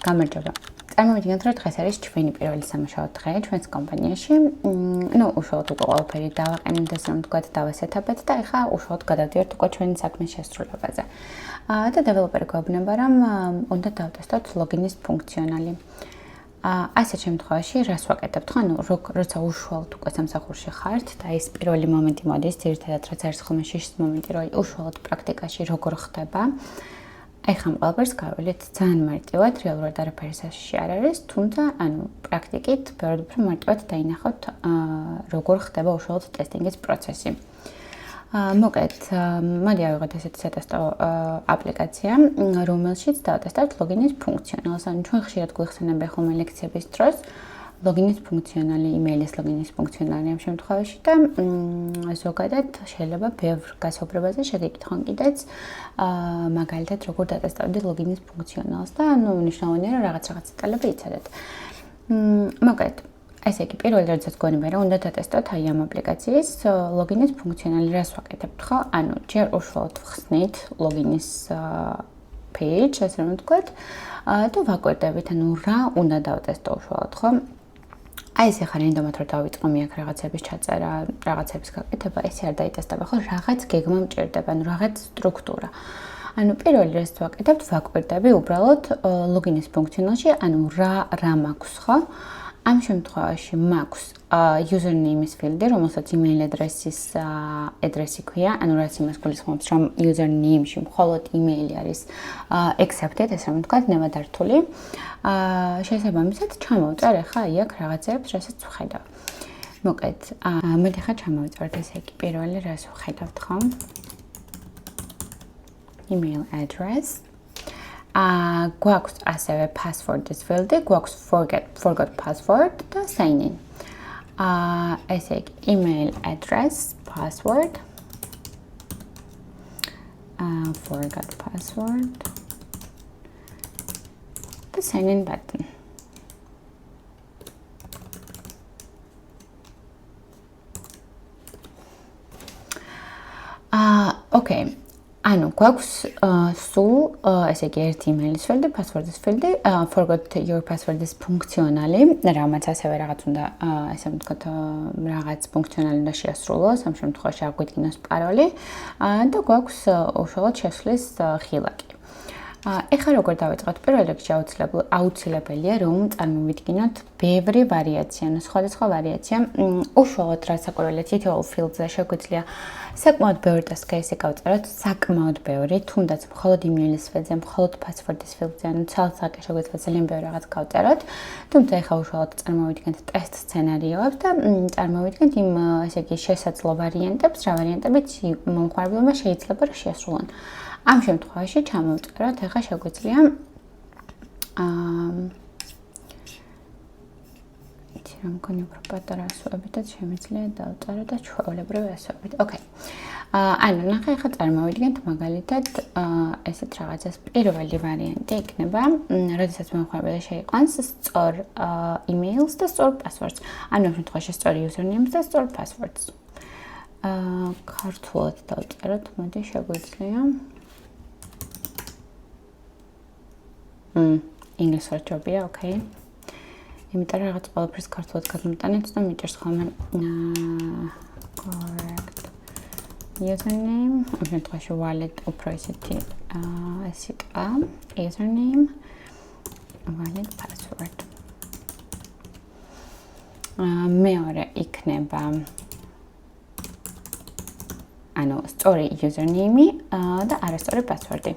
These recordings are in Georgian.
გამარჯობა. წარმოვიდგინეთ, რომ დღეს არის ჩვენი პირველი სამუშაო დღე ჩვენს კომპანიაში. უშუალოდ უკვე ყველაფერი დავაყენეთ, ასე რომ ვთქვათ, დავასეთაფეთ და ეხლა უშუალოდ გადავდივართ უკვე ჩვენი საქმის შესრულებაზე. და დეველოპერი გვეუბნება, რომ უნდა დავტესტოთ ლოგინის ფუნქციონალი. ასეთ შემთხვევაში რას ვაკეთებთ? როცა უშუალოდ უკვე სამსახურში ხართ და ეს პირველი მომენტი მოდის, ძირითადად რაც არის ხოლმე შიშის მომენტი, რომ უშუალოდ პრაქტიკაში როგორ ხდება. ეხლა ყველაფერს გავველით ძალიან მარტივად, რეალურად არაფერი საშიში არ არის, თუმცა პრაქტიკით ბევრად უფრო მარტივად დაინახავთ, როგორ ხდება უშუალოდ ტესტინგის პროცესი. მოკლედ, მოდი ავიღოთ ესეთი სატესტო აპლიკაცია, რომელშიც დავტესტავთ ლოგინის ფუნქციონალს. ჩვენ ხშირად გვიხსენებია ხოლმე ლექციების დროს ლოგინის ფუნქციონალი, იმეილის ლოგინის ფუნქციონალი ამ შემთხვევაში და ზოგადად შეიძლება ბევრ გასაუბრებაზე შეგეკითხონ კიდეც, მაგალითად როგორ დატესტავდი ლოგინის ფუნქციონალს და მნიშვნელოვანია რომ რაღაც დეტალები იცოდეთ. მოკლედ, ესე იგი, პირველი როდესაც გონიმა რომ უნდა დატესტოთ აი ამ აპლიკაციის ლოგინის ფუნქციონალი, რას ვაკეთებთ ხო? ჯერ უშუალოდ ვხსნით ლოგინის page, ასე რომ ვთქვათ, და ვაკვირდებით, რა უნდა დავტესტო უშუალოდ, ხო? აი ეს ახლა რენდომად რომ დავიწყო მე აქ რაღაცების ჩაწერა, რაღაცების გაკეთება, ესე არ დაიტესტება, ხო? რაღაც გეგმა მჭირდება, რაღაც სტრუქტურა. პირველი რას ვაკეთებთ, ვაკვირდები უბრალოდ ლოგინის ფუნქციონალში, რა მაქვს, ხო? ამ შემთხვევაში მაქვს username-ის ფილდი, რომელსაც email address-ი ქვია, რაც იმას გულისხმობს, რომ username-ში მხოლოდ email-ი არის accepted, ესე რომ ვთქვათ, ნებადართული. შესაბამისად, ჩამოვწერ ახლა აი აქ რაღაცებს, რასაც ვხედავ. მოკლედ, მოდი ახლა ჩამოვწერ ესე იგი პირველი რას ვხედავთ, ხო? Email address. გვაქვს ასევე password-ის ფილდი, გვაქვს forgot password და sign in. ესე იგი, email address, password, forgot password და sign in button. Okay. გვაქვს სულ ესე იგი ერთი email-ის ფილდი, password-ის ფილდი, forgot your password-ის ფუნქციონალი, რამაც ასევე რაღაც უნდა, ესე ვთქვათ, რაღაც ფუნქციონალი უნდა შეასრულოს, ამ შემთხვევაში აგვიდგინოს პაროლი და გვაქვს უშუალოდ შესვლის ხილაკი. ეხლა როგორ დავიწყოთ? პირველ რიგში აუცილებელია რომ წარმოვიდგინოთ ბევრი ვარიაცია, სხვადასხვა ვარიაცია. უშუალოდ რაც საკვირველია თითოეულ ფილდზე შეგვიძლია საკმაოდ ბევრი ტასკი გავწეროთ, საკმაოდ ბევრი, თუნდაც მხოლოდ email-ის ფილდზე, მხოლოდ password-ის ფილდზე, ცალ-ცალკე შეგვიძლია ძალიან ბევრი რაღაც გავწეროთ. თუმცა ეხლა უშუალოდ წარმოვიდგინეთ ტესტ სცენარიოებს და წარმოვიდგინეთ იმ ესე იგი შესაძლო ვარიანტებს, რა ვარიანტებიც მომხმარებელმა შეიძლება რომ შეასრულონ. ამ შემთხვევაში ჩამოვწეროთ, ახლა შეგვიძლია იცი რომ მგონი უფრო პატარა ასოებითაც შემიძლია დავწერო და ჩვეულებრივი ასოებით. ოკეი. ნახე, ახლა წარმოვიდგენთ მაგალითად ესეთ რაღაცას პირველი ვარიანტი იქნება, როდესაც მომხმარებელი შეიყვანს სწორ email-ს და სწორ password-ს. ამ შემთხვევაში სწორ username-ს და სწორ password-ს. ქართულად დავწეროთ, მოდი შეგვიძლია ინგლისურად ჯობია, ოკეი. იმიტომ რომ რაღაც ყველაფერს ქართულად გადმოტანეთ და მიჭირს ხოლმე correct username, ამ შემთხვევაში wallet უფრო ისეთი ეს იყო username, wallet password. მეორე იქნება სწორი username და არასწორი password-ი.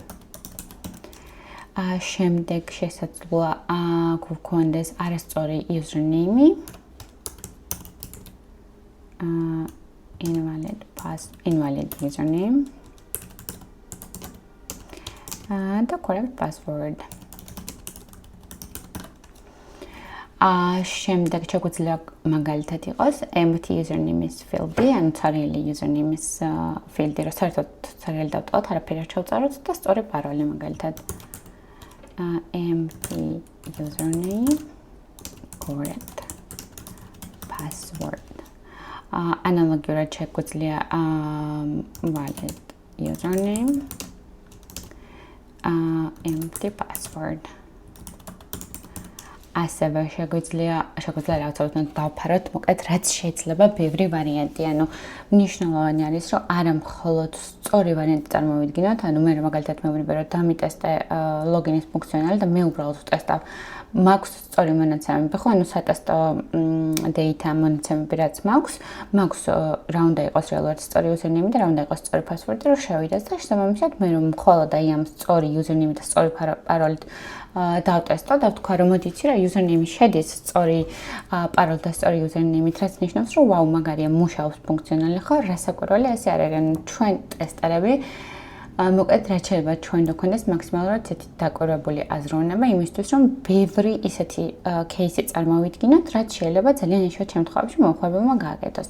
შემდეგ შესაძლოა გვქონდეს არასწორი username, invalid username და correct password. შემდეგ შეგვიძლია მაგალითად იყოს empty username-ის ფილდი, ცარიელი username-ის ფილდი, რომ საერთოდ ცარიელი დავტოვოთ, არაფერი არ ჩავწეროთ და სწორი პაროლი მაგალითად. Empty username, correct password. Analogiურად შეგვიძლია wallet username, empty password. ასევე შეგვიძლია რაღაცნაირად დავფაროთ, მოკლედ რაც შეიძლება ბევრი ვარიანტი, ანუ მნიშვნელოვანი არის, რომ არა მხოლოდ სწორი ვარიანტი წარმოვიდგინოთ, ანუ მე მაგალითად მეუბნები, რომ დამიტესტე ლოგინის ფუნქციონალი და მე უბრალოდ ვტესტავ. მაქვს სწორი მონაცემები, ხო, ანუ სატესტო data მონაცემები რაც მაქვს რა უნდა იყოს რეალურად სწორი username და რა უნდა იყოს სწორი password, რომ შევიდას და შესაბამისად მე რომ მხოლოდ აი ამ სწორი username და სწორი პაროლით დავტესტო და ვთქვა რომ მოდიცი რა username შედის სწორი პაროლით და სწორი username-ით, რაც ნიშნავს რომ ვაუ მაგარია მუშაობს ფუნქციონალი ხო, რასაკვირველი ესე არ არის, ჩვენ ტესტერები მოკლედ რაც შეიძლება ჩვენ გვქონდეს მაქსიმალურად ესეთი დაკვირვებული აზროვნება იმისთვის რომ ბევრი ისეთი кейსი წარმოვიდგინოთ, რაც შეიძლება ძალიან იშვიათ შემთხვევებში მომხმარებელმა გააკეთოს.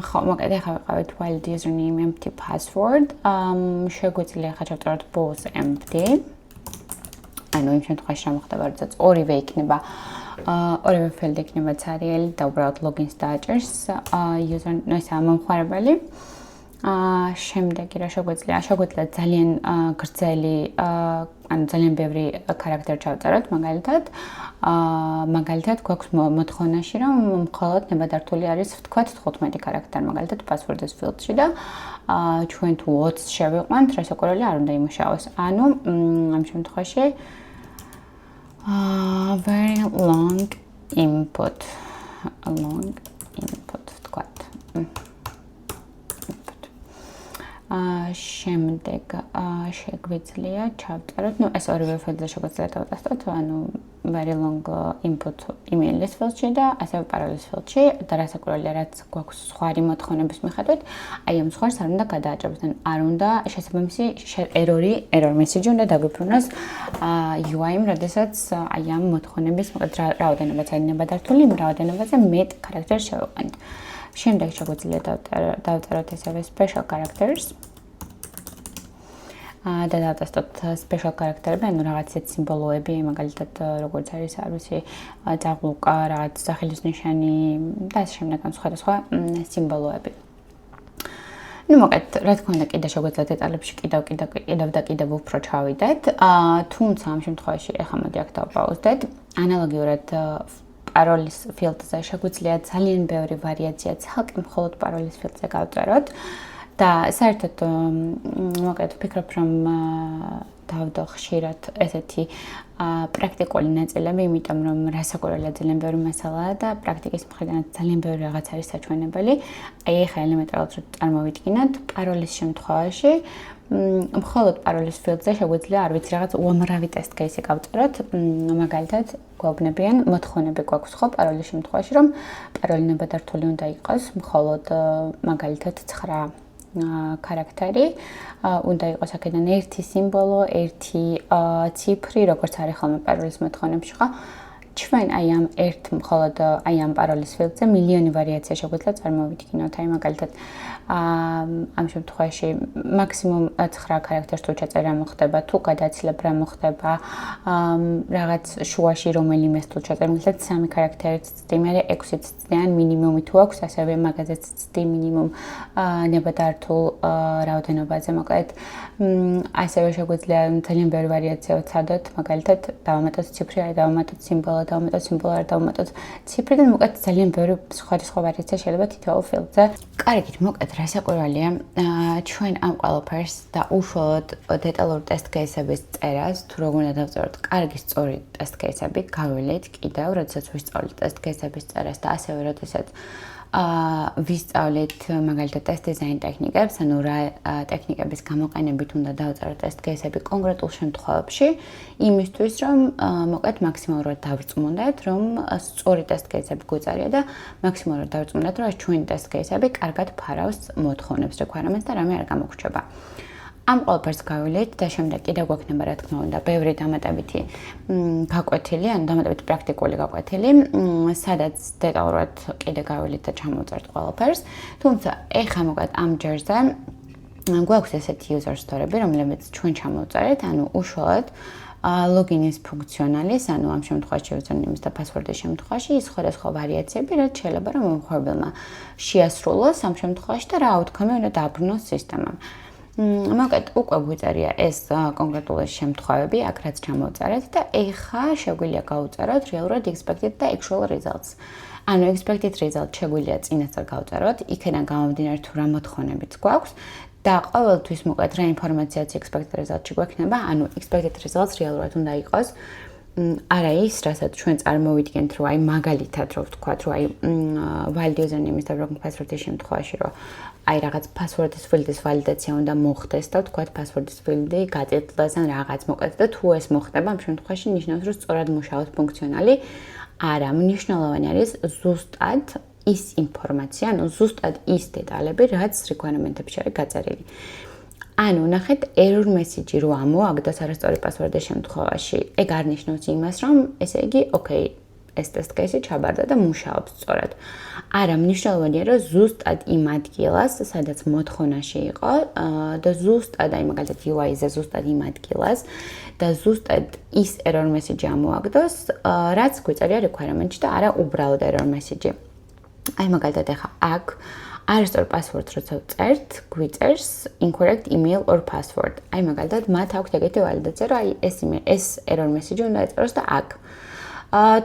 ხო, მოკლედ ახლა ვიყავით wild username empty password. შეგვიძლია ახლა ჩავწეროთ both empty. ანუ იმ შემთხვევაში რა მოხდება, როდესაც ორივე იქნება ორივე ფელდი იქნება ცარიელი და უბრალოდ login-ს დააჭერს მომხმარებელი. შემდეგი რა შეგვიძლია ძალიან გრძელი ანუ ძალიან ბევრი ქარაქტერი ჩავწეროთ მაგალითად გვაქვს მოთხოვნაში რომ მხოლოდ ნებადართული არის ვთქვათ 15 ქარაქტერი მაგალითად password-ის field-ში და ჩვენ თუ 20 შევიყვანთ რასაკვირველი არ უნდა იმუშაოს ანუ ამ შემთხვევაში very long input ვთქვათ შემდეგ შეგვიძლია ჩავწეროთ, ეს ორივე ფელდზე შეგვიძლია დავტესტოთ, ანუ very long input email-ის ფელდში და ასევე parallel ფელდში და რასაკვირველია, რაც გვაქვს სხვა მოთხოვნების მიხედვით, აი ამ სხვას არ უნდა გადააჭროს, არ უნდა შესაბამისი error message უნდა დაგვიფრინოს UI-მ, როდესაც აი ამ მოთხოვნების რაოდენობაც არის ნებადართული, იმ რაოდენობაზე მეტ ქარაქტერს შევიყვანთ. შემდეგ შეგვიძლია დავწეროთ ესევე special characters და დავტესტოთ special character-ები, ანუ რაღაცეთ სიმბოლოები, მაგალითად როგორც არის არ ვიცი, ძაღლუკა, რაღაც სახელის ნიშანი და ამ შემდეგ სხვადასხვა სიმბოლოები. ну მოკლედ, რა თქმა უნდა, კიდე შეგვიძლია დეტალებში კიდევ უფრო ჩავიდეთ. თუმცა ამ შემთხვევაში ახლა მოდი აქ დავპაუზდეთ. ანალოგიურად parolis field-ზე შეგვიძლია ძალიან ბევრი ვარიაცია ცალკე მხოლოდ parolis field-ზე გავწეროთ და საერთოდ მოკლედ ვფიქრობ რომ დავდო ხშირად ესეთი პრაქტიკული ნაწილები, იმიტომ რომ რასაკვირველია ძალიან ბევრი მასალაა და პრაქტიკის მხრიდანაც ძალიან ბევრი რაღაც არის საჩვენებელი. აი ახლა ელემენტარულად რომ წარმოვიდგინოთ, parolis შემთხვევაში მხოლოდ parolis field-ზე შეგვიძლია არ ვიცი რაღაც უამრავი test case-ი გავწეროთ, მაგალითად გვაუბნებიან მოთხოვნები გვაქვს ხო parolis შემთხვევაში რომ paroli ნებადართული უნდა იყოს მხოლოდ მაგალითად 9 ქარაქტერი უნდა იყოს აქედან ერთი სიმბოლო, ერთი ციფრი, როგორც არის ხოლმე parolis მოთხოვნებში ხო ჩვენ აი ამ ერთ მხოლოდ აი ამ parolis field-ზე მილიონი ვარიაცია შეგვიძლია წარმოვიდგინოთ. აი მაგალითად ამ შემთხვევაში მაქსიმუმ 9 ქარაქტერს თუ ჩაწერა მოხდება, თუ გადაცილებ რა მოხდება, რაღაც შუაში რომელიმეს თუ ჩაწერა, მაგალითად 3 ქარაქტერიც ცდი, მე 6-იც ცდიან მინიმუმი თუ აქვს, ასევე მაგაზეც ცდი მინიმუმ ნებადართულ რაოდენობაზე, მოკლედ ასევე შეგვიძლია ძალიან ბევრი ვარიაცია ვცადოთ, მაგალითად დავამატოთ ციფრი, არ დავამატოთ სიმბოლო, დავამატოთ ციფრი და მოკლედ ძალიან ბევრი სხვადასხვა ვარიაცია შეიძლება თითოეულ field-ზე. კარგით, მოკლედ რასაკვირველია, ჩვენ ამ ყველაფერს და უშუალოდ დეტალურ test case-ების წერას, თუ როგორ უნდა დავწეროთ კარგი სწორი test case-ები, გავილეთ კიდევ, როდესაც ვისწავლით test case-ების წერას და ასევე როდესაც ვისწავლით მაგალითად test design ტექნიკებს, ანუ რა ტექნიკების გამოყენებით უნდა დავწეროთ test case-ები კონკრეტულ შემთხვევებში, იმისთვის რომ მოკლედ მაქსიმალურად დავწმუნდეთ, რომ სწორი test case-ები გვეწარია და მაქსიმალურად დავწმუნდეთ, რომ ჩვენი test case-ები კარგად ფარავს მოთხოვნებს, requirements და რამე არ გამოგრჩება. ამ ყველაფერს გავილეთ და შემდეგ კიდევ გვექნება რა თქმა უნდა ბევრი დამატებითი გაკვეთილი, ანუ დამატებითი პრაქტიკული გაკვეთილი, სადაც დეტალურად კიდე გავილეთ და ჩამოვწერთ ყველაფერს. თუმცა ეხლა მოკლედ ამ ჯერზე გვაქვს ესეთი user story-ები, რომლებიც ჩვენ ჩამოვწერეთ, ანუ უშუალოდ login-ის ფუნქციონალის, ანუ ამ შემთხვევაში username-ის და password-ის შემთხვევაში ის სხვადასხვა ვარიაციები, რაც შეიძლება რომ მომხმარებელმა შეასრულოს ამ შემთხვევაში და რა outcome-ი უნდა დააბრუნოს სისტემამ. მოკეთ უკვე გვიწერია ეს კონკრეტული შემთხვევები, აქ რაც ჩამოვწერეთ და ეხა შეგვიძლია გავუწეროთ real-world expected და actual results. ანუ expected result შეგვიძლია წინასწარ გავუწეროთ, იქიდან გამომდინარე თუ რა მოთხოვნებიც გვაქვს და ყოველთვის მოკეთ რა ინფორმაციაც expected result-ში გვექნება, ანუ expected results real-world უნდა იყოს. არა ის, რასაც ჩვენ წარმოვიდგენთ, რომ აი მაგალითად რო ვთქვათ, რომ აი valid username-ის და wrong password-ის შემთხვევაში, რომ აი რაღაც password-ის field-ის ვალიდაცია უნდა მოხდეს და ვთქვათ password-ის field-ი გაწეთლდეს ან რაღაც მოკეთ და თუ ეს მოხდება, ამ შემთხვევაში ნიშნავს, რომ სწორად მუშაობს ფუნქციონალი. არა, მნიშვნელოვანი არის ზუსტად ის ინფორმაცია, ანუ ზუსტად ის დეტალები, რაც requirement-ებში არის გაწერილი. ანუ ნახეთ error message რო ამოაგდოს არასწორი პასვორდის შემთხვევაში, ეგ არ ნიშნავს იმას, რომ ესე იგი, ოკეი, ეს test case-ი ჩაბარდა და მუშაობს სწორად. არა, მნიშვნელოვანია, რომ ზუსტად იმ ადგილას, სადაც მოთხოვნაში იყო, და ზუსტად აი მაგალითად UI-ზე ზუსტად იმ ადგილას და ზუსტად ის error message ამოაგდოს, რაც გვიწერია requirement-ში და არა უბრალოდ error message. აი მაგალითად ახლა აქ არასწორ პასვორდს როცა ვწერთ, გვიწერს incorrect email or password. აი მაგალითად მათ აქვთ ეგეთი ვალიდაცია, რომ აი ეს error message უნდა ეწეროს და აქ.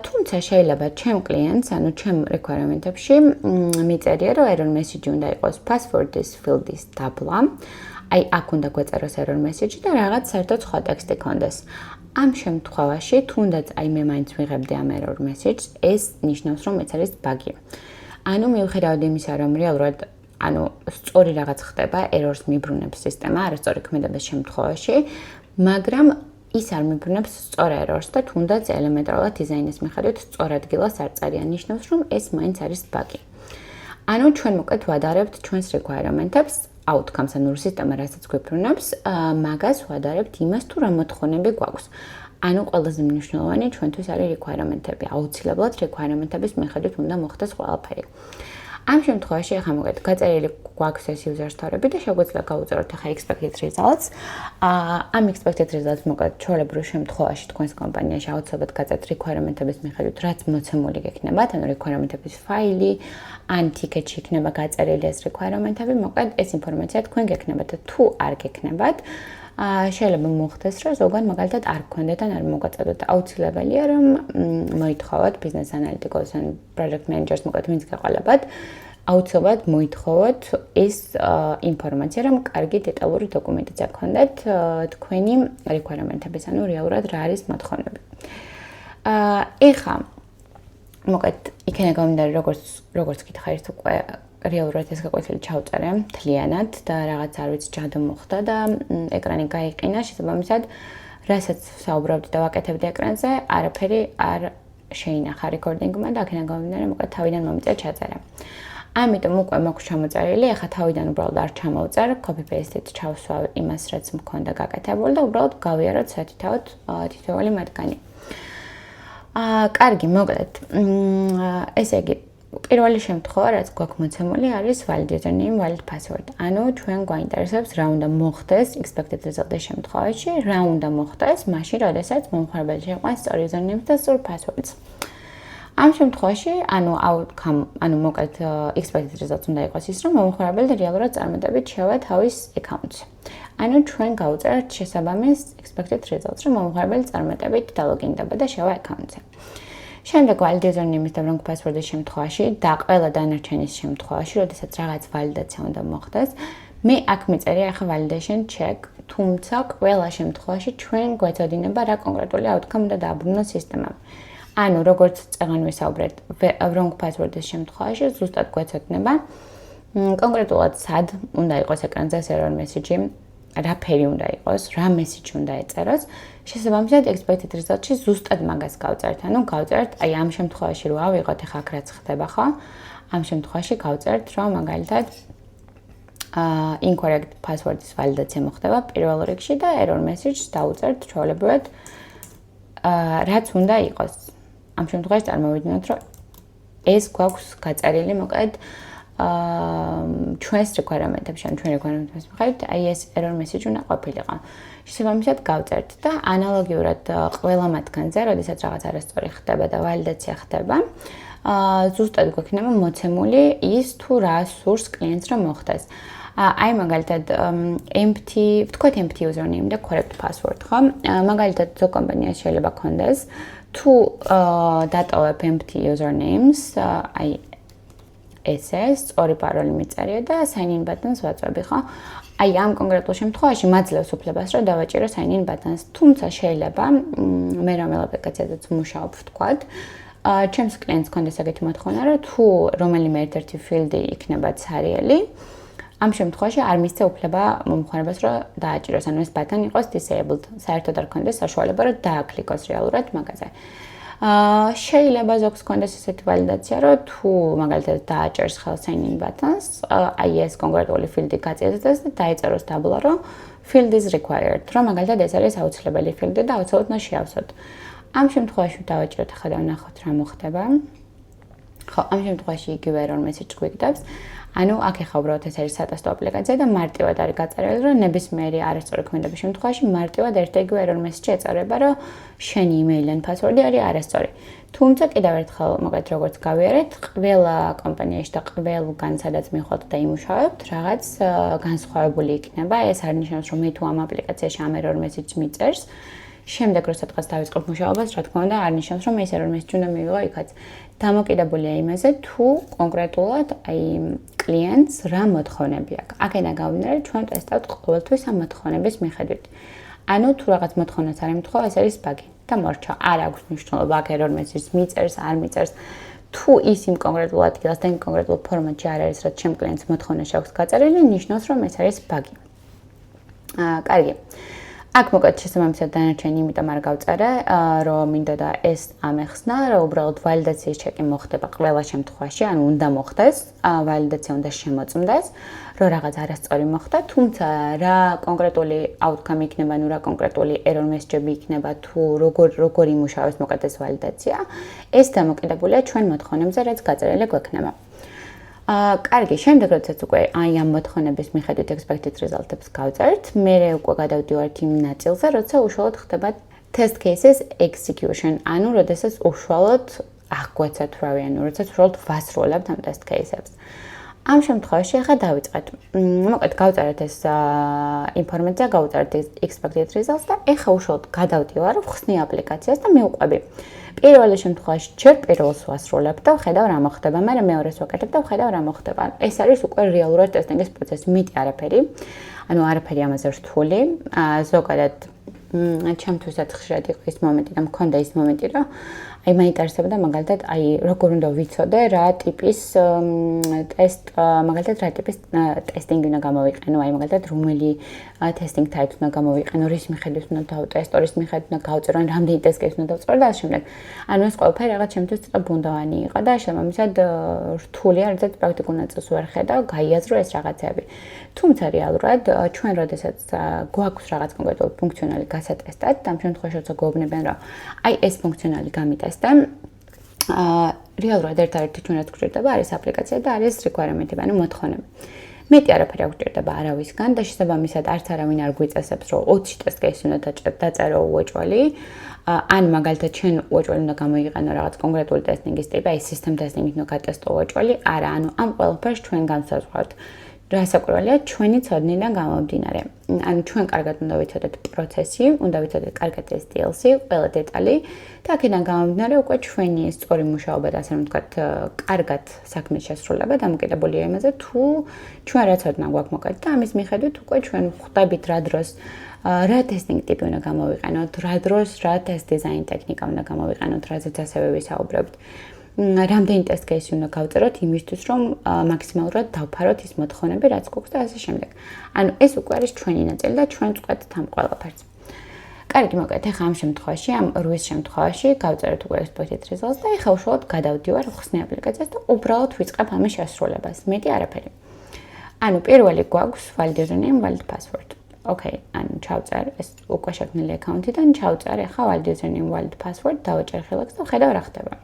თუმცა შეიძლება ჩემ კლიენტს, ანუ ჩემ requirement-ებში მიწერია, რომ error message უნდა იყოს password-ის field-ის დაბლა. აი აქ უნდა გვეწეროს error message და რაღაც საერთოდ სხვა ტექსტი ქონდეს. ამ შემთხვევაში, თუნდაც აი მე მაინც ვიღებდი ამ error message-ს, ეს ნიშნავს, რომ ეს არის ბაგი. ანუ მიუხედავად იმისა, რომ რეალურად ანუ სწორი რაღაც ხდება, errors მიბრუნებს სისტემა არასწორი ქმედების შემთხვევაში, მაგრამ ის არ მიბრუნებს სწორ errors და თუნდაც ელემენტარულად დიზაინის მიხედვით სწორ ადგილას არ წერია, ნიშნავს, რომ ეს მაინც არის ბაგი. ანუ ჩვენ მოკეთ ვადარებთ ჩვენს requirement-ებს, outcomes, ანუ სისტემა რასაც გვიბრუნებს, მაგას ვადარებთ იმას, თუ რა მოთხოვნები გვაქვს. ანუ ყველაზე მნიშვნელოვანი ჩვენთვის არის requirement-ები. აუცილებლად requirement-ების მიხედვით უნდა მოხდეს ყველაფერი. ამ შემთხვევაში ახლა მოგეთ გაწერილი გვაქვს ეს user story-ები და შეგვიძლია გავუწეროთ ახლა expected results. ამ expected results მოგეთ ჩვეულებრივ შემთხვევაში თქვენს კომპანიაში აუცილებლად გაწერთ requirement-ების მიხედვით, რაც მოცემული გექნებათ, ანუ requirement-ების ფაილი, ან ticket-ში იქნება გაწერილი ეს requirement-ები, მოგეთ ეს ინფორმაცია თქვენ გექნებათ და თუ არ გექნებათ, შეიძლება მოხდეს, რომ ზოგან მაგალითად არ გქონდეთ ან არ მოგაწოდოთ. აუცილებელია, რომ მოითხოვოთ business analytics ან project managers მოგეთ ვინც გეყოლებათ, აუცილებლად მოითხოვოთ ეს ინფორმაცია, რომ კარგი დეტალური დოკუმენტაცია გქონდეთ თქვენი requirement-ების, ანუ რეალურად რა არის მოთხოვნები. ეხლა მოგეთ იქნება გამომდინარე როგორც გითხარით უკვე რეალურად ეს გაკვეთილი ჩავწერე მთლიანად და რაღაც არ ვიცი ჯადო მოხდა და ეკრანი გაიყინა, შესაბამისად, რასაც საუბრობდი და ვაკეთებდი ეკრანზე, არაფერი არ შეინახა რეკორდინგმა და აქედან გამომდინარე მოკეთ თავიდან მომიწია ჩაწერა. ამიტომ უკვე მაქვს ჩამოწერილი, ახლა თავიდან უბრალოდ არ ჩამოვწერ, copy paste-ით ჩავსვავ იმას, რაც მქონდა გაკეთებული და უბრალოდ გავიაროთ სათითაოდ თითოეული მათგანი. კარგი, მოკლედ. ესე იგი პირველი შემთხვევა, რაც გვაქვს მოცემული, არის valid username, valid password. ანუ ჩვენ გვაინტერესებს რა უნდა მოხდეს expected result-ის შემთხვევაში, რა უნდა მოხდეს მაშინ, როდესაც მომხმარებელი შეიყვანს სწორ username-ს და სწორ password-ს. ამ შემთხვევაში, ანუ outcome, ანუ მოკლედ expected result უნდა იყოს ის, რომ მომხმარებელი რეალურად წარმატებით შევა თავის account-ს. ანუ ჩვენ გავუწერთ შესაბამის expected results, რომ მომხმარებელი წარმატებით დალოგინდება და შევა account-ზე. შემდეგ valid username-ის და wrong password-ის შემთხვევაში და ყველა დანარჩენის შემთხვევაში, როდესაც რაღაც ვალიდაცია უნდა მოხდეს, მე აქ მიწერია ახლა validation check, თუმცა ყველა შემთხვევაში ჩვენ გვეწოდინება რა კონკრეტული outcome უნდა დააბრუნოს სისტემამ. ანუ როგორც წეგან ვისაუბრეთ, wrong password-ის შემთხვევაში ზუსტად გვეწოდინება კონკრეტულად სად უნდა იყოს ეკრანზე error message, რა ფერი უნდა იყოს, რა message უნდა ეწეროს. შესაბამისად expected result-ში ზუსტად მაგას გავწერთ. ანუ გავწერთ, აი ამ შემთხვევაში რო ავიღოთ, ახლა აქ რაც ხდება ხო? ამ შემთხვევაში გავწერთ, რომ მაგალითად incorrect password-ის ვალიდაცია მოხდება პირველ რიგში და error message-ს დავუწერთ ჩვეულებრივად რაც უნდა იყოს. ამ შემთხვევაში წარმოვიდგინოთ, რომ ეს გვაქვს გაწერილი მოკლედ ჩვენს requirement-ებში, ან ჩვენ requirement-ებს მიხედვით, აი ეს error message უნდა ყოფილიყო. შესაბამისად გავწერთ და ანალოგიურად ყველა მათგანზე, როდესაც რაღაც არასწორი ხდება და ვალიდაცია ხდება, ზუსტად გვექნება მოცემული ის თუ რა სურს კლიენტს რომ მოხდეს. აი მაგალითად empty, ვთქვათ empty username და correct password, ხო? მაგალითად ზოგ კომპანიაში შეიძლება გქონდეს თუ დატოვებ empty usernames, აი ესე სწორი პაროლი მიწერია და sign in button-ს ვაწვევი, ხო? აი ამ კონკრეტულ შემთხვევაში მაძლევს უფლებას, რომ დავაჭირო sign in button-ს, თუმცა შეიძლება მე რომელ აპლიკაციაზეც ვმუშაობ, ვთქვათ, ჩემს კლიენტს ქონდეს ეგეთი მოთხოვნა, რომ თუ რომელიმე ერთ-ერთი ფილდი იქნება ცარიელი, ამ შემთხვევაში არ მისცე უფლება მომხმარებას, რომ დააჭიროს, ანუ ეს button იყოს disabled, საერთოდ არ ქონდეს საშუალება, რომ დააკლიკოს რეალურად მაგაზე. შეიძლება ზოგს ქონდეს ესეთი ვალიდაცია, რომ თუ მაგალითად დააჭერს ხელს sign in button-ს, აი ეს კონკრეტული ფილდი გაწესდეს და დაიწეროს დაბლა, რომ field is required, რომ მაგალითად ეს არის აუცილებელი ფილდი და აუცილებლად უნდა შეავსოთ. ამ შემთხვევაში დავაჭიროთ ახლა და ვნახოთ რა მოხდება. ხო, ამ შემთხვევაში იგივე error message გვიგდებს. ანუ აქ ახლა უბრალოდ ეს არის სატესტო აპლიკაცია და მარტივად არის გაწერილი, რომ ნებისმიერი არასწორი ქმედების შემთხვევაში მარტივად ერთ-ერთი error message ეწარება, რომ შენი email and password არის არასწორი. თუმცა კიდევ ერთხელ მოგეთ როგორც გავიარეთ, ყველა კომპანიაში და ყველგან სადაც მივხვდეთ და იმუშავებთ, რაღაც განსხვავებული იქნება. ეს არ ნიშნავს, რომ მე თუ ამ აპლიკაციაში ამ error message მიწერს, შემდეგ რო სადღაც დავიწყებ მუშაობას, რა თქმა უნდა, არ ნიშნავს, რომ ეს error message უნდა მივიღო იქაც. დამოკიდებულია იმაზე, თუ კონკრეტულად აი კლიენტს რა მოთხოვნები აქვს. აქედან გამომდინარე, ჩვენ ტესტავთ ყოველთვის ამ მოთხოვნების მიხედვით. ანუ თუ რაღაც მოთხოვნას არ ემთხოვა, ეს არის ბაგი და მორჩა. არ აქვს მნიშვნელობა აქ error message მიწერს, არ მიწერს. თუ ის იმ კონკრეტულ ადგილას და იმ კონკრეტულ ფორმატში არ არის, რაც ჩემ კლიენტს მოთხოვნა შეაქვს გაწერილი, ნიშნავს, რომ ეს არის ბაგი. კარგი. აქ მოკეთ შესაბამისად დანარჩენი, იმიტომ არ გავწერე, რომ მინდოდა ეს ამეხსნა, რომ უბრალოდ ვალიდაციის ჩეკი მოხდება ყველა შემთხვევაში, ანუ უნდა მოხდეს, ვალიდაცია უნდა შემოწმდეს, რომ რაღაც არასწორი მოხდა, თუმცა რა კონკრეტული outcome იქნება, ანუ რა კონკრეტული error message-ები იქნება, თუ როგორ იმუშავებს მოკეთ ეს ვალიდაცია, ეს დამოკიდებულია ჩვენ მოთხოვნებზე, რაც გაწერილი გვექნება. კარგი, შემდეგ როდესაც უკვე აი ამ მოთხოვნების მიხედვით expected result-ებს გავწერთ, მე უკვე გადავდივართ იმ ნაწილზე, როცა უშუალოდ ხდება test cases execution, ანუ როდესაც უშუალოდ აღგვეცათ რავი, ანუ როდესაც უშუალოდ ვასრულებთ ამ test case-ებს. ამ შემთხვევაში ახლა დავიწყეთ. მოკეთ გავწერეთ ეს ინფორმაცია, გავწერეთ expected results და ახლა უშუალოდ გადავდივარ ხსნი აპლიკაციას და მივყვები. პირველი შემთხვევაში ჯერ პირველს ვასრულებ და ვხედავ რა მოხდება, მერე მეორეს ვაკეთებ და ვხედავ რა მოხდება. ეს არის უკვე რეალურად ტესტინგის პროცესი, მეტი არაფერი. ანუ არაფერი ამაზე რთული. ზოგადად ჩემთვისაც ხშირად იყო ის მომენტი და მქონდა ის მომენტი, რომ აი მაინტერესებდა მაგალითად აი როგორ უნდა ვიცოდე რა ტიპის მაგალითად რა ტიპის ტესტინგი უნდა გამოვიყენო, აი მაგალითად რომელი testing types უნდა გამოვიყენო, რის მიხედვით უნდა დავტესტო, რის მიხედვით უნდა გავწერო, რამდენი test case უნდა დავწერო და ასე შემდეგ. ანუ ეს ყველაფერი რაღაც ჩემთვის ცოტა ბუნდოვანი იყო და შემომისად რთულია, როდესაც პრაქტიკულ ნაწილს ვერ ხედავ, გაიაზრო ეს რაღაცები. თუმცა რეალურად ჩვენ როდესაც გვაქვს რაღაც კონკრეტული ფუნქციონალი გასატესტად, ამ შემთხვევაში როცა გვეუბნებიან, რომ აი ეს ფუნქციონალი გამიტესტე, რეალურად ერთ-ერთი ჩვენ რაც გვჭირდება არის აპლიკაცია და არის requirement-ები, ანუ მოთხოვნები. მეტი არაფერი არ გვჭირდება არავისგან და შესაბამისად არც არავინ არ გვიწესებს, რომ 20 test case უნდა დაწერო უეჭველი, ან მაგალითად ჩვენ უეჭველი უნდა გამოიყენო რაღაც კონკრეტული ტესტინგის ტიპი, აი system testing-ით უნდა გატესტო უეჭველი, არა, ანუ ამ ყველაფერს ჩვენ განსაზღვრავთ. რასაკვირველია ჩვენი ცოდნიდან გამომდინარე. ანუ ჩვენ კარგად უნდა ვიცოდეთ პროცესი, უნდა ვიცოდეთ კარგად SDLC, ყველა დეტალი და აქედან გამომდინარე უკვე ჩვენი სწორი მუშაობა და ასე რომ ვთქვათ, კარგად საქმის შესრულება დამოკიდებულია იმაზე, თუ ჩვენ რა ცოდნა გვაქვს მოკეთ და ამის მიხედვით უკვე ჩვენ ხვდებით რა დროს რა ტესტინგ ტიპი უნდა გამოვიყენოთ, რა დროს რა test design ტექნიკა უნდა გამოვიყენოთ, რაზეც ასევე ვისაუბრებთ. რამდენი test case უნდა გავწეროთ იმისთვის, რომ მაქსიმალურად დავფაროთ ის მოთხოვნები, რაც გვაქვს და ასე შემდეგ. ანუ ეს უკვე არის ჩვენი ნაწილი და ჩვენ წვეთთ ამ ყველაფერს. კარგი, მოგეთ, ახლა ამ შემთხვევაში, ამ 8-ის შემთხვევაში გავწერეთ უკვე expected results და ახლა უშუალოდ გადავდივარ ხსნი აპლიკაციას და უბრალოდ ვიწყებ ამის შესრულებას. მეტი არაფერი. ანუ პირველი გვაქვს valid username, valid password. Okay, ანუ ჩავწერ ეს უკვე შექმნილი account-იდან, ჩავწერ ახლა valid username, valid password, დავაჭერ ხელებს და ხედავ რა ხდება.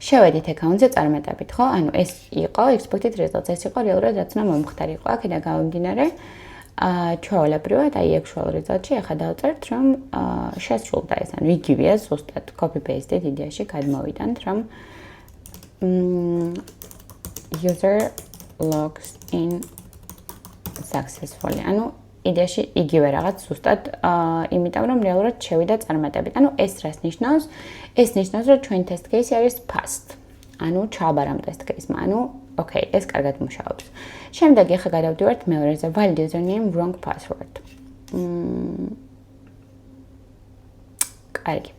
შევედით account-ზე წარმატებით, ხო? ანუ ეს იყო expected results, ეს იყო რეალურად რაც უნდა მომხდარიყო. აქედან გამომდინარე, ჩვეულებრივად აი actual result-ში ახლა დავწერთ, რომ შესრულდა ეს, ანუ იგივეა ზუსტად copy paste-ით იდეაში გადმოვიტანთ, რომ user logs in successfully. ანუ იდეაში იგივე რაღაც ზუსტად, იმიტომ რომ რეალურად შევიდა წარმატებით. ანუ ეს რას ნიშნავს? ეს ნიშნავს, რომ ჩვენი test case არის passed. ანუ ჩააბარამ test case-მა. ანუ okay, ეს კარგად მუშაობს. შემდეგ ახლა გადავდივართ მეორეზე, valid username, wrong password. კარგი.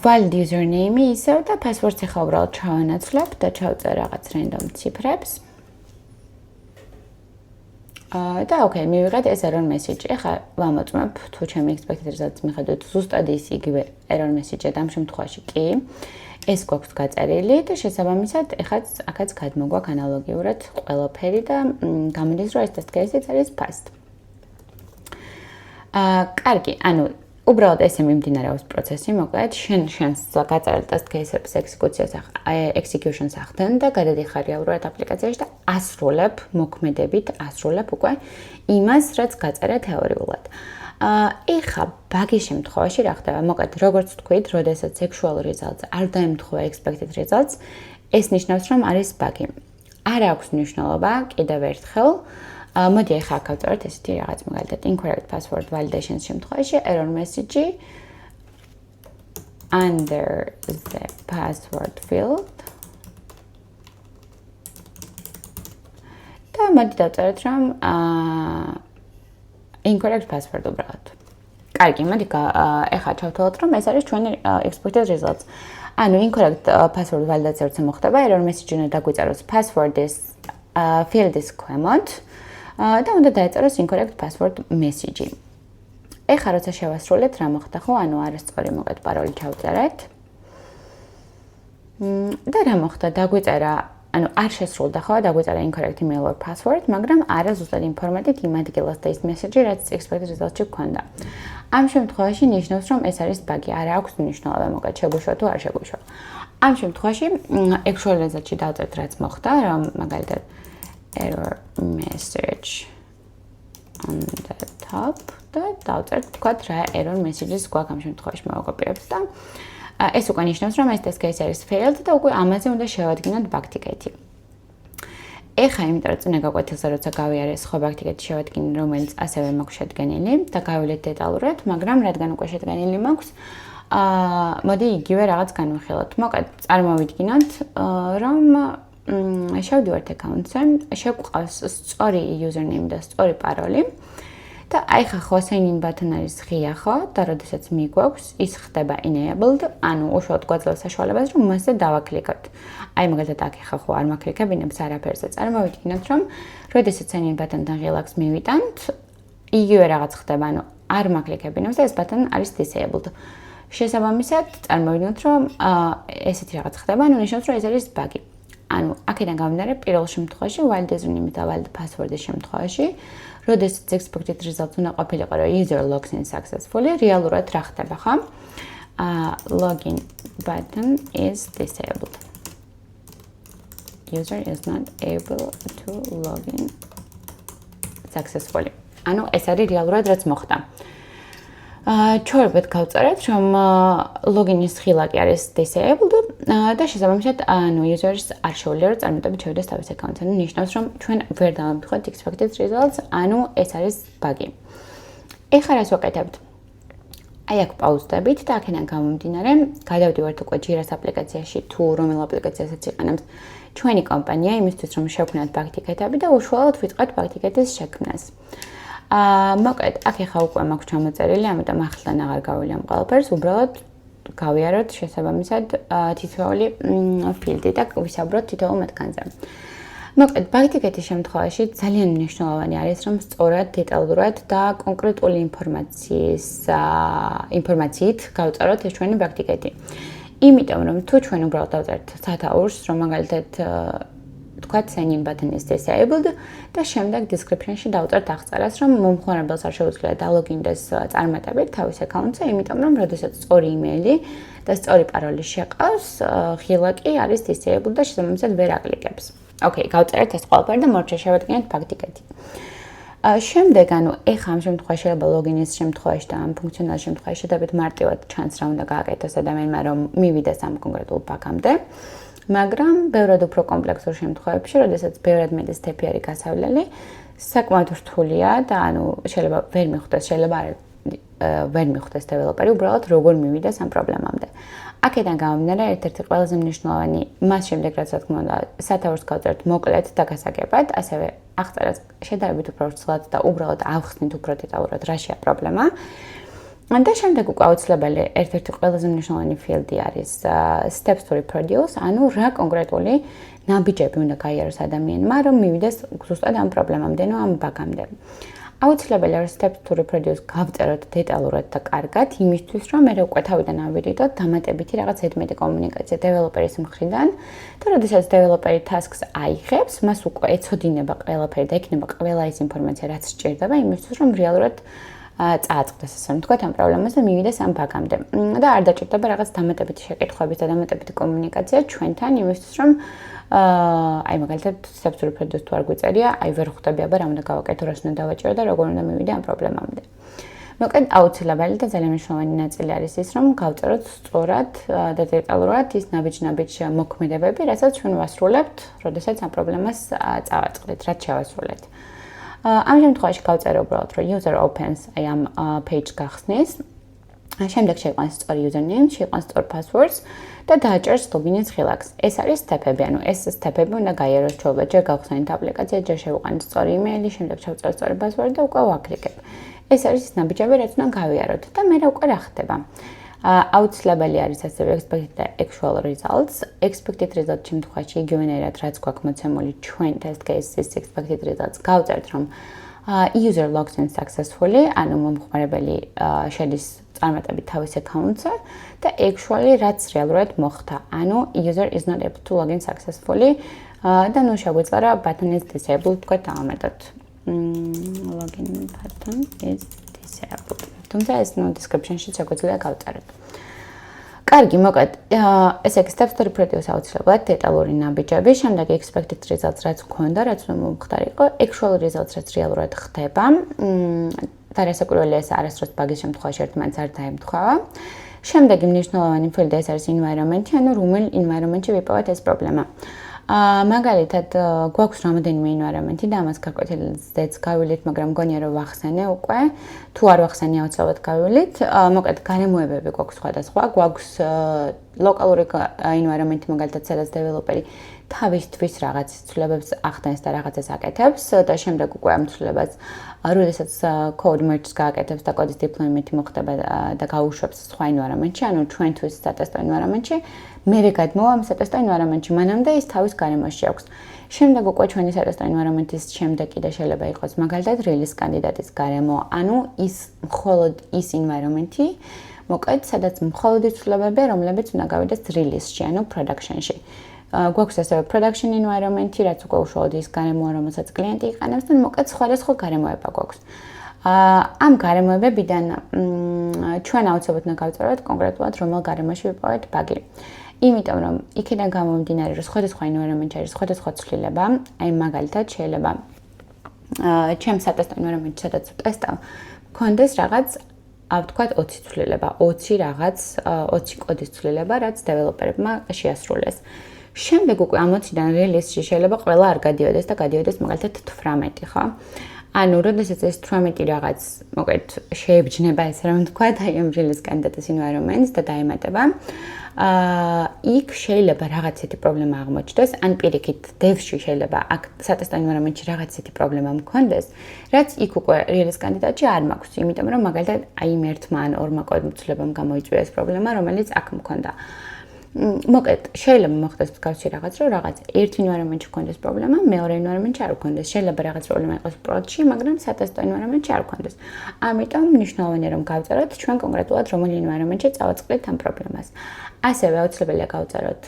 valid username-ი ისევ და password-ს ახლა უბრალოდ ჩავანაცვლებ და ჩავწერ რაღაც random ციფრებს. და okay, მივიღეთ ეს error message. ახლა ვამოწმებ თუ ჩემი expected results მიხედვით ზუსტად ის იგივე error message-ია და ამ შემთხვევაში კი ეს გვაქვს გაწერილი და შესაბამისად ეხაც აქაც გადმოგვაქვს ანალოგიურად ყველაფერი და გამოდის რომ ეს test case-იც არის passed. კარგი, ანუ უბრალოდ ესე მიმდინარეობს პროცესი, მოკლედ, შენს გაწერილ test case-ების execution-ს ახდენ და გადადიხარ რეალურად აპლიკაციაში და ასრულებ, მოქმედებით ასრულებ უკვე იმას, რაც გაწერე თეორიულად. ეხა ბაგის შემთხვევაში რა ხდება? მოკლედ, როგორც თქვით, როდესაც actual results არ დაემთხვევა expected results, ეს ნიშნავს, რომ არის ბაგი. არ აქვს მნიშვნელობა კიდევ ერთხელ. მოდი ახლა გავწეროთ ესეთი რაღაც მაგალითად incorrect password validation შემთხვევაში error message under the password field. და მოდი დავწეროთ რომ incorrect password უბრალოდ. კარგი, მოდი ახლა ჩავთვალოთ რომ ეს არის ჩვენი expected results. ანუ incorrect password validation როცა მოხდება, error message უნდა დაგვიწეროს password is field is ქვემოთ. და უნდა დაეწეროს incorrect password message. ეხლა როცა შევასრულებთ რა მოხდა ხო? ანუ არასწორი მოგეთ პაროლი ჩავწერეთ. და რა მოხდა? დაგვიწერა, ანუ არ შესრულდა ხო? დაგვიწერა incorrect email or password, მაგრამ არა ზუსტად ინფორმატით იმ ადგილას და ის message, რაც expected result-ში გქონდა. ამ შემთხვევაში ნიშნავს, რომ ეს არის ბაგი, არა აქვს მნიშვნელობა, მოგეთ შეგვიშვა თუ არ შეგვიშვა. ამ შემთხვევაში actual result-ში დავწერთ რაც მოხდა, რომ მაგალითად error message on the top და დავწერთ თქვათ რა error messages გვაქვს ამ შემთხვევაში მოვაკოპირებთ და ეს უკვე ნიშნავს რომ ეს test case არის failed და უკვე ამაზე უნდა შევადგინოთ bug ticket-ი. ეხლა იმიტომ რომ წინა გაკვეთილზე როცა გავიარე სხვა bug ticket-ი შევადგინე რომელიც ასევე მაქვს შედგენილი და გავივლეთ დეტალურად, მაგრამ რადგან უკვე შედგენილი მაქვს, მოდი იგივე რაღაც განვიხილოთ. მოკლედ წარმოვიდგინოთ რომ შევდივართ account-ზე, შეგვყავს სწორი username და სწორი პაროლი და აი ხა ხო sign in button არის ღია ხო და როდესაც მიგვაქვს ის ხდება enabled, ანუ უშუალოდ გვაძლევს საშუალებას რომ მასზე დავაკლიკოთ. აი მაგალითად აქ ხა ხო არ მაკლიკებინებს არაფერზე. წარმოვიდგინოთ რომ როდესაც sign in button-დან ღილაკს მივიტანთ, იგივე რაღაც ხდება, ანუ არ მაკლიკებინებს და ეს button არის disabled. შესაბამისად, წარმოვიდგინოთ რომ ესეთი რაღაც ხდება, ანუ ნიშნავს რომ ეს არის ბაგი. ანუ აქედან გამომდინარე პირველ შემთხვევაში valid username და valid password-ის შემთხვევაში, როდესაც expected results უნდა ყოფილიყო რომ user logs in successfully, რეალურად რა ხდება, ხო? Login button is disabled. User is not able to log in successfully. ანუ ეს არის რეალურად რაც მოხდა. ჩვეულებრივ გავწერეთ რომ login-ის ხილაკი არის disabled და შესაბამისად ანუ user-ს არ შეუძლია რომ წარმატებით შევიდეს თავის account-ზე. ანუ ნიშნავს რომ ჩვენ ვერ დავამტყოთ expected results, ანუ ეს არის ბაგი. ეხლა რას ვაკეთებთ? აი აქ პაუზდებით და აქედან გამომდინარე გადავდივართ უკვე Jira-ს აპლიკაციაში თუ რომელ აპლიკაციასაც იყენებთ ჩვენი კომპანია იმისთვის რომ შევქმნათ bug ticket-ები და უშუალოდ ვიწყებთ bug ticket-ის შექმნას. მოკლედ, აქ ახლა უკვე მაქვს ჩამოწერილი, ამიტომ ახლიდან აღარ გავივლი ამ ყველაფერს, უბრალოდ გავიაროთ შესაბამისად თითოეული ფილდი და ვისაუბროთ თითოეულ მათგანზე. მოკლედ, bug ticket-ის შემთხვევაში ძალიან მნიშვნელოვანი არის, რომ სწორად, დეტალურად და კონკრეტული ინფორმაციით გავწეროთ ეს ჩვენი bug ticket-ი. იმიტომ რომ თუ ჩვენ უბრალოდ დავწერთ სათაურს, რომ მაგალითად თქვათ sign in button is disabled და შემდეგ description-ში დავწერთ აღწერას, რომ მომხმარებელს არ შეუძლია დალოგინდეს წარმატებით თავის account-ზე, იმიტომ რომ როდესაც სწორი email-ი და სწორი პაროლი შეყავს, ხილაკი არის disabled და შესაბამისად ვერ აკლიკებს. Okay, გავწერეთ ეს ყველაფერი და მორჩა შევადგინეთ bug ticket-ი. შემდეგ, ანუ ეხლა ამ შემთხვევაში შეიძლება login-ის შემთხვევაში და ამ ფუნქციონალის შემთხვევაში შედარებით მარტივად ჩანს რა უნდა გააკეთოს ადამიანმა, რომ მივიდეს ამ კონკრეტულ bug-ამდე. მაგრამ ბევრად უფრო კომპლექსურ შემთხვევებში, როდესაც ბევრად მეტი სტეპი არის გასავლელი, საკმაოდ რთულია და ანუ შეიძლება ვერ მიხვდეს, შეიძლება ვერ მიხვდეს დეველოპერი უბრალოდ როგორ მივიდეს ამ პრობლემამდე. აქედან გამომდინარე, ერთ-ერთი ყველაზე მნიშვნელოვანი მას შემდეგ, რაც რა თქმა უნდა, სათაურს გავწერთ მოკლედ და გასაგებად, ასევე აღწერას შედარებით უფრო ვრცლად და უბრალოდ ავხსნით უფრო დეტალურად რაშია პრობლემა. და შემდეგ უკვე აუცილებელი ერთ-ერთი ყველაზე მნიშვნელოვანი ფილდი არის steps to reproduce, ანუ რა კონკრეტული ნაბიჯები უნდა გაიაროს ადამიანმა, რომ მივიდეს ზუსტად ამ პრობლემამდე, ამ ბაგამდე. აუცილებელი არის steps to reproduce გავწეროთ დეტალურად და კარგად, იმისთვის, რომ მე უკვე თავიდან ავირიდოთ დამატებითი რაღაც ზედმეტი კომუნიკაცია დეველოპერის მხრიდან და როდესაც დეველოპერი tasks აიღებს, მას უკვე ეცოდინება ყველაფერი და ექნება ყველა ის ინფორმაცია, რაც სჭირდება იმისთვის, რომ რეალურად წააწყდეს ასე ვთქვათ ამ პრობლემას და მივიდეს ამ ბაგამდე. და არ დაჭირდება რაღაც დამატებითი შეკითხვების და დამატებითი კომუნიკაცია ჩვენთან იმისთვის, რომ აი მაგალითად steps to reproduce თუ არ გვიწერია, აი ვერ ხვდები აბა რა უნდა გავაკეთო, რას უნდა დავაჭირო და როგორ უნდა მივიდე ამ პრობლემამდე. მოკლედ აუცილებელი და ძალიან მნიშვნელოვანი ნაწილი არის ის, რომ გავწეროთ სწორად და დეტალურად ის ნაბიჯ-ნაბიჯ მოქმედებები, რასაც ჩვენ ვასრულებთ, როდესაც ამ პრობლემას წავაწყდით, რაც შევასრულეთ. ამ შემთხვევაში გავწერე უბრალოდ, რომ user opens აი ამ page გახსნის. შემდეგ შეიყვანს სწორი username, შეიყვანს სწორ passwords და დააჭერს login-ის ხილაკს. ეს არის სტეპები, ანუ ეს სტეპები უნდა გაიაროს ჩვეულებრივ, ჯერ გავხსენით აპლიკაცია, ჯერ შევიყვანთ სწორი email-ი, შემდეგ შევწერთ სწორი password და უკვე ვაკლიკებ. ეს არის ის ნაბიჯები, რაც უნდა გავიაროთ და მე უკვე რა ხდება. აუცილებელი არის ასევე expected და actual results. Expected results შემთხვევაში იგივენერად რაც გვაქვს მოცემული ჩვენ test case-ის expected results გავწერთ, რომ user logs in successfully, ანუ მომხმარებელი შედის წარმატებით თავის account-ზე და actually რაც რეალურად მოხდა. ანუ user is not able to log in successfully და ნუ შეგვიძლია რა button is disabled თქვა დავამეტოთ. Login button is disabled. თუმცა ეს ნუ description-ში შეგვიძლია გავწეროთ. კარგი, მოკლედ, ესე იგი steps to reproduce აუცილებლად დეტალური ნაბიჯები, შემდეგ expected results რაც გქონდა, რაც უნდა მომხდარიყო, actual results რაც რეალურად ხდება. და რასაკვირველია ეს არასდროს ბაგის შემთხვევაში ერთმანეთს არ დაემთხვევა. შემდეგი მნიშვნელოვანი ფილდი ეს არის environment-ი, ანუ რომელ environment-ში ვიპოვეთ ეს პრობლემა. მაგალითად, გვაქვს რამოდენიმე environment-ი და ამას გაკვეთილზეც გავილით, მაგრამ მგონია რომ ვახსენე უკვე. თუ არ ვახსენე, აუცილებლად გავილით. მოკლედ, გარემოებები გვაქვს სხვადასხვა. გვაქვს ლოკალური environment-ი, მაგალითად, სადაც დეველოპერი თავისთვის რაღაც ცვლილებებს ახდენს და რაღაცას აკეთებს და შემდეგ უკვე ამ ცვლილებას როდესაც code merge-ს გააკეთებს და კოდის deployment-ი მოხდება და გაუშვებს სხვა environment-ში, ანუ ჩვენთვის სატესტო environment-ში, მერე გადმოვა ამ სატესტო environment-ში, მანამდე ის თავის გარემოში აქვს. შემდეგ უკვე ჩვენი სატესტო environment-ის შემდეგ კიდე შეიძლება იყოს მაგალითად release კანდიდატის გარემო, ანუ ის მხოლოდ ის environment-ი, მოკლედ, სადაც მხოლოდ ის ცვლილებებია, რომლებიც უნდა გავიდეს release-ში, ანუ production-ში. გვაქვს ასევე production environment-ი, რაც უკვე უშუალოდ ის გარემოა, რომელსაც კლიენტი იყენებს და მოკლედ სხვადასხვა გარემოება გვაქვს. ამ გარემოებებიდან ჩვენ აუცილებლად უნდა გავწეროთ კონკრეტულად რომელ გარემოში ვიპოვეთ ბაგი. იმიტომ რომ იქიდან გამომდინარე, რომ სხვადასხვა environment-ში არის სხვადასხვა ცვლილება, აი მაგალითად შეიძლება ჩემს სატესტო environment-ში სადაც ვტესტავ, მქონდეს რაღაც ვთქვათ 20 ცვლილება, 20 რაღაც 20 კოდის ცვლილება, რაც დეველოპერებმა შეასრულეს. შემდეგ უკვე ამ 20-დან release-ში შეიძლება ყველა არ გადიოდეს და გადიოდეს მაგალითად 18, ხო? ანუ როდესაც ეს 18 რაღაც, მოკლედ, შეებჯნება ესე რომ ვთქვათ, აი ამ release კანდიდატის environment-ს და დაემატება. იქ შეიძლება რაღაც ისეთი პრობლემა აღმოჩნდეს, ან პირიქით dev-ში შეიძლება აქ სატესტო environment-ში რაღაც ისეთი პრობლემა მქონდეს, რაც იქ უკვე release კანდიდატში არ მაქვს, იმიტომ რომ მაგალითად აი იმ ერთმა ან ორმა კოდ მცვლებამ გამოიწვია ეს პრობლემა, რომელიც აქ მქონდა. მოკლედ, შეიძლება მოხდეს მსგავსი რაღაც, რომ რაღაც ერთ environment-ში მქონდეს პრობლემა, მეორე environment-ში არ მქონდეს. შეიძლება რაღაც პრობლემა იყოს prod-ში, მაგრამ სატესტო environment-ში არ მქონდეს. ამიტომ მნიშვნელოვანია რომ გავწეროთ ჩვენ კონკრეტულად რომელ environment-ში წავაწყდით ამ პრობლემას. ასევე აუცილებელია გავწეროთ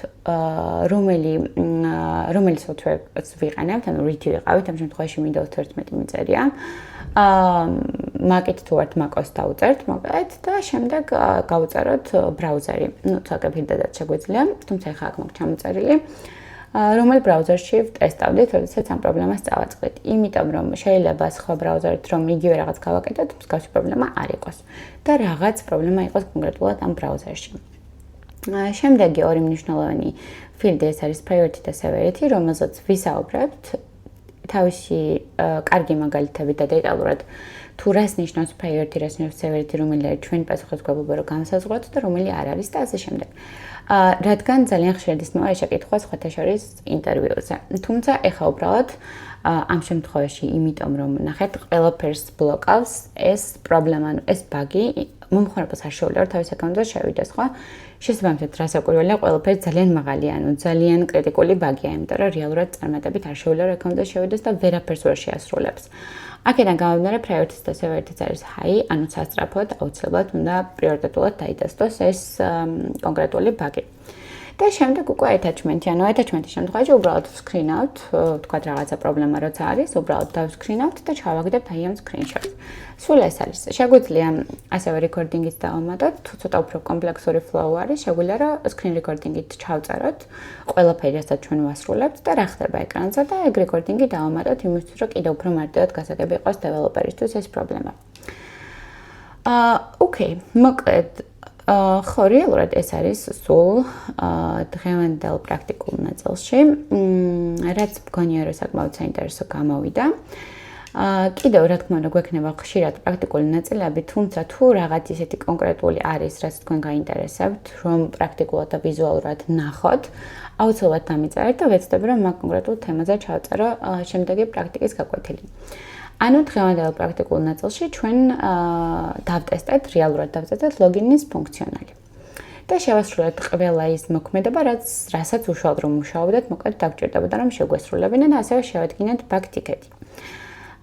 რომელი software-ს ვიყენებთ, ანუ RT ვიყავით, ამ შემთხვევაში Windows 11 მიწერია. Mac-ით თუ ვართ Mac-ოს დავწერთ, მოკლედ და შემდეგ გავწეროთ ბრაუზერი. ნუ ცალკე ფილდადაც შეგვიძლია, თუმცა ახლა აქ მაქვს ჩამოწერილი. რომელ ბრაუზერში ვტესტავდით, როდესაც ამ პრობლემას წავაწყდით. იმიტომ რომ შეიძლება სხვა ბრაუზერით რომ იგივე რაღაც გავაკეთოთ, მსგავსი პრობლემა არ იყოს და რაღაც პრობლემა იყოს კონკრეტულად ამ ბრაუზერში. შემდეგი ორი მნიშვნელოვანი ფილდი ეს არის priority და severity, რომელზეც ვისაუბრებთ თავისი კარგი მაგალითები და დეტალურად თუ რას ნიშნავს priority, რას ნიშნავს severity, რომელი არის ჩვენი პასუხისმგებლობა რომ განსაზღვროთ და რომელი არ არის და ასე შემდეგ. რადგან ძალიან ხშირად ისმევა ეს შეკითხვა სხვათა შორის ინტერვიუზე. თუმცა ეხა უბრალოდ ამ შემთხვევაში იმიტომ რომ ნახეთ ყველაფერს ბლოკავს ეს პრობლემა, ეს ბაგი მომხმარებელს არ შეუძლია რომ თავის აკაუნტზე შევიდეს, ხო? შესაბამისად, რასაკვირველია, ყველაფერი ძალიან მაღალია, ძალიან კრიტიკული ბაგია, იმიტომ რომ რეალურად წარმატებით არ შეუძლია რომ აკაუნტზე შევიდეს და ვერაფერს ვერ შეასრულებს. აქედან გამომდინარე, priority და severity არის high, ანუ სასწრაფოდ აუცილებლად უნდა პრიორიტეტულად დაიდასტოს ეს კონკრეტული ბაგი. და შემდეგ უკვე attachment-ი, ანუ attachment-ის შემთხვევაში უბრალოდ ვსკრინავთ, თქვა რაღაცა პრობლემა როცა არის, უბრალოდ დავსკრინავთ და ჩავაგდებთ აი ამ screenshot-ს. სულ ეს არის. შეგვიძლია ასევე recording-იც დავამატოთ, თუ ცოტა უფრო კომპლექსური flow არის, შეგვიძლია რომ screen recording-ით ჩავწეროთ ყველაფერი, რასაც ჩვენ ვასრულებთ და რა ხდება ეკრანზე და ეგ recording-ი დავამატოთ იმისთვის, რომ კიდევ უფრო მარტივად გასაგები იყოს დეველოპერისთვის ეს პრობლემა. Okay, მოკლედ ხო, რეალურად ეს არის სულ დღევანდელ პრაქტიკულ ნაწილში, რაც მგონია რომ საკმაოდ საინტერესო გამოვიდა. კიდევ რა თქმა უნდა გვექნება ხშირად პრაქტიკული ნაწილები, თუმცა თუ რაღაც ისეთი კონკრეტული არის, რაც თქვენ გაინტერესებთ, რომ პრაქტიკულად და ვიზუალურად ნახოთ, აუცილებლად დამიწერეთ და ვეცდები რომ მაგ კონკრეტულ თემაზე ჩავწერო შემდეგი პრაქტიკის გაკვეთილი. ანუ დღევანდელ პრაქტიკულ ნაწილში ჩვენ დავტესტეთ, რეალურად დავტესტეთ ლოგინის ფუნქციონალი. და შევასრულეთ ყველა ის მოქმედება, რასაც უშუალოდ რომ მუშაობდეთ, მოკლედ დაგჭირდებოდა რომ შეგვესრულებინათ და ასევე შევადგინეთ ბაგ ტიკეტი.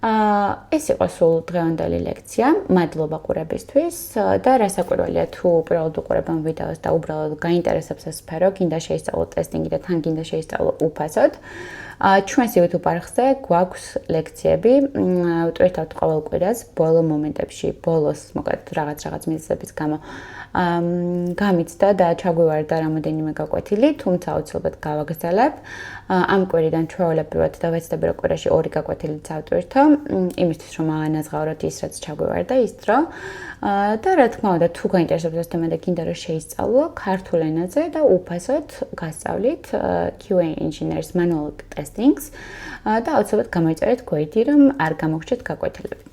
ეს იყო სულ დღევანდელი ლექცია. მადლობა ყურებისთვის და რასაკვირველია თუ უბრალოდ უყურებ ამ ვიდეოს და უბრალოდ გაინტერესებს ეს სფერო, გინდა შეისწავლოთ ტესტინგი და თან გინდა შეისწავლო უფასოდ. ჩვენს YouTube არხზე გვაქვს ლექციები, ვტვირთავთ ყოველ კვირას, ბოლო მომენტებში, ბოლოს მოკლედ რაღაც მიზეზების გამო გამიცდა და ჩაგვივარდა რამოდენიმე გაკვეთილი, თუმცა აუცილებლად გავაგრძელებ. ამ კვირიდან ჩვეულებრივად და ვეცდები რომ კვირაში 2 გაკვეთილიც ავტვირთო, იმისთვის რომ ავანაზღაუროთ ის, რაც ჩაგვივარდა ის დრო. და რა თქმა უნდა, თუ გაინტერესებთ ეს თემა და გინდა რომ შეისწავლო ქართულ ენაზე და უფასოდ გასწავლით QA engineers manual testings და აუცილებლად გამოიწერეთ გვერდი, რომ არ გამოგჩეთ გაკვეთილები.